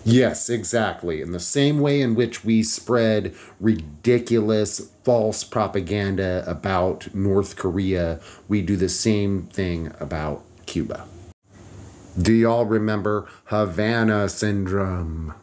Yes, exactly. In the same way in which we spread ridiculous false propaganda about North Korea, we do the same thing about Cuba. Do y'all remember Havana Syndrome?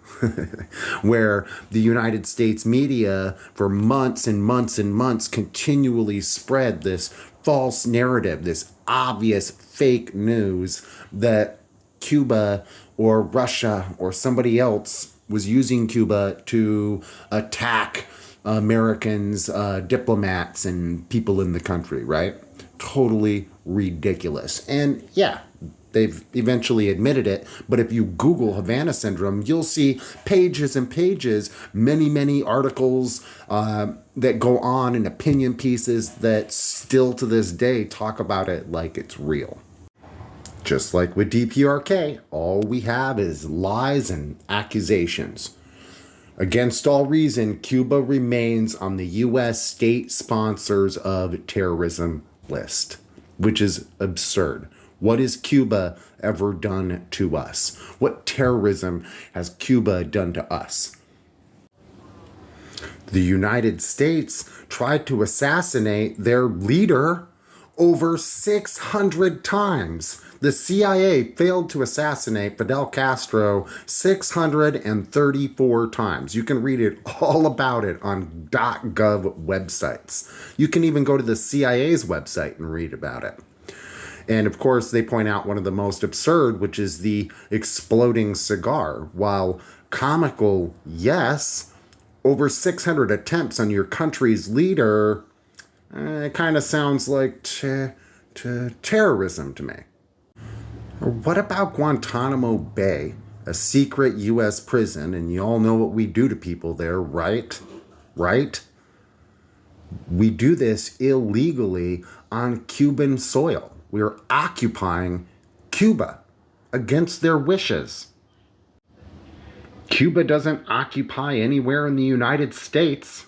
Where the United States media, for months and months and months, continually spread this false narrative, this obvious fake news that Cuba or Russia or somebody else was using Cuba to attack Americans, diplomats, and people in the country, right? Totally ridiculous. And yeah, they've eventually admitted it. But if you Google Havana Syndrome, you'll see pages and pages, many, many articles that go on and opinion pieces that still to this day talk about it like it's real. Just like with DPRK, all we have is lies and accusations. Against all reason, Cuba remains on the U.S. state sponsors of terrorism list, which is absurd. What has Cuba ever done to us? What terrorism has Cuba done to us? The United States tried to assassinate their leader over 600 times. The CIA failed to assassinate Fidel Castro 634 times. You can read it all about it on .gov websites. You can even go to the CIA's website and read about it. And of course, they point out one of the most absurd, which is the exploding cigar. While comical, yes, over 600 attempts on your country's leader, it kind of sounds like terrorism to me. Or what about Guantanamo Bay, a secret U.S. prison, and you all know what we do to people there, right? Right? We do this illegally on Cuban soil. We are occupying Cuba against their wishes. Cuba doesn't occupy anywhere in the United States.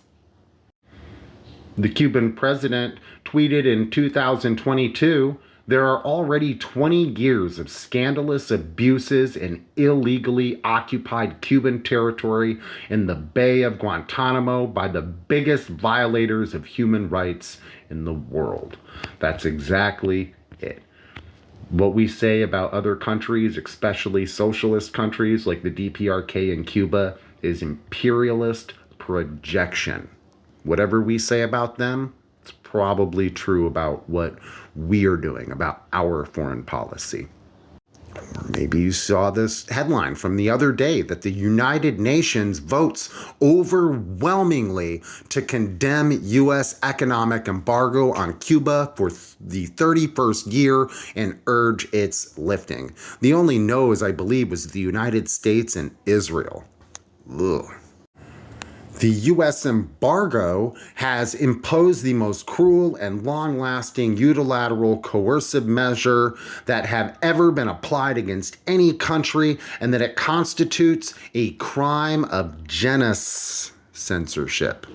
The Cuban president tweeted in 2022, there are already 20 years of scandalous abuses in illegally occupied Cuban territory in the Bay of Guantanamo by the biggest violators of human rights in the world. That's exactly it. What we say about other countries, especially socialist countries like the DPRK in Cuba, is imperialist projection. Whatever we say about them, it's probably true about what we are doing, about our foreign policy. Or maybe you saw this headline from the other day that the United Nations votes overwhelmingly to condemn U.S. economic embargo on Cuba for the 31st year and urge its lifting. The only no's, I believe, was the United States and Israel. Ugh. The U.S. embargo has imposed the most cruel and long-lasting unilateral coercive measure that have ever been applied against any country, and that it constitutes a crime of censorship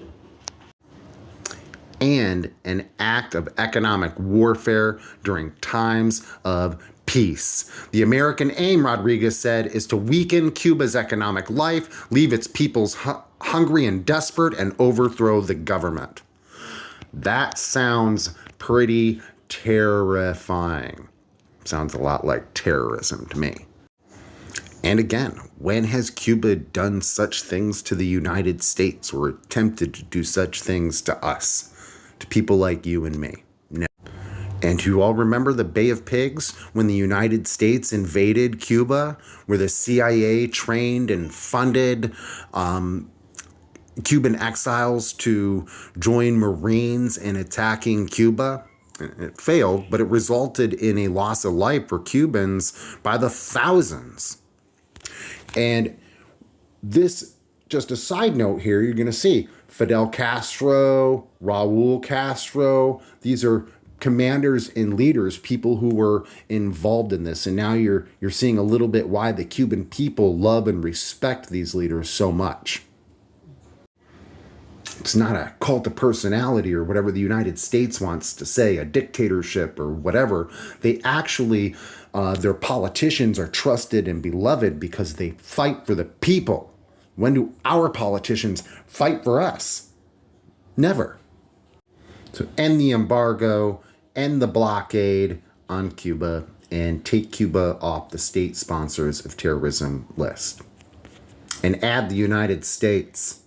and an act of economic warfare during times of peace. The American aim, Rodriguez said, is to weaken Cuba's economic life, leave its peoples hungry and desperate, and overthrow the government. That sounds pretty terrifying. Sounds a lot like terrorism to me. And again, when has Cuba done such things to the United States or attempted to do such things to us, to people like you and me? No. And you all remember the Bay of Pigs when the United States invaded Cuba, where the CIA trained and funded Cuban exiles to join Marines in attacking Cuba? It failed, but it resulted in a loss of life for Cubans by the thousands. And this, just a side note here, you're going to see Fidel Castro, Raul Castro, these are commanders and leaders, people who were involved in this. And now you're seeing a little bit why the Cuban people love and respect these leaders so much. It's not a cult of personality or whatever the United States wants to say, a dictatorship or whatever. They actually, their politicians are trusted and beloved because they fight for the people. When do our politicians fight for us? Never. So end the embargo, end the blockade on Cuba, and take Cuba off the state sponsors of terrorism list. And add the United States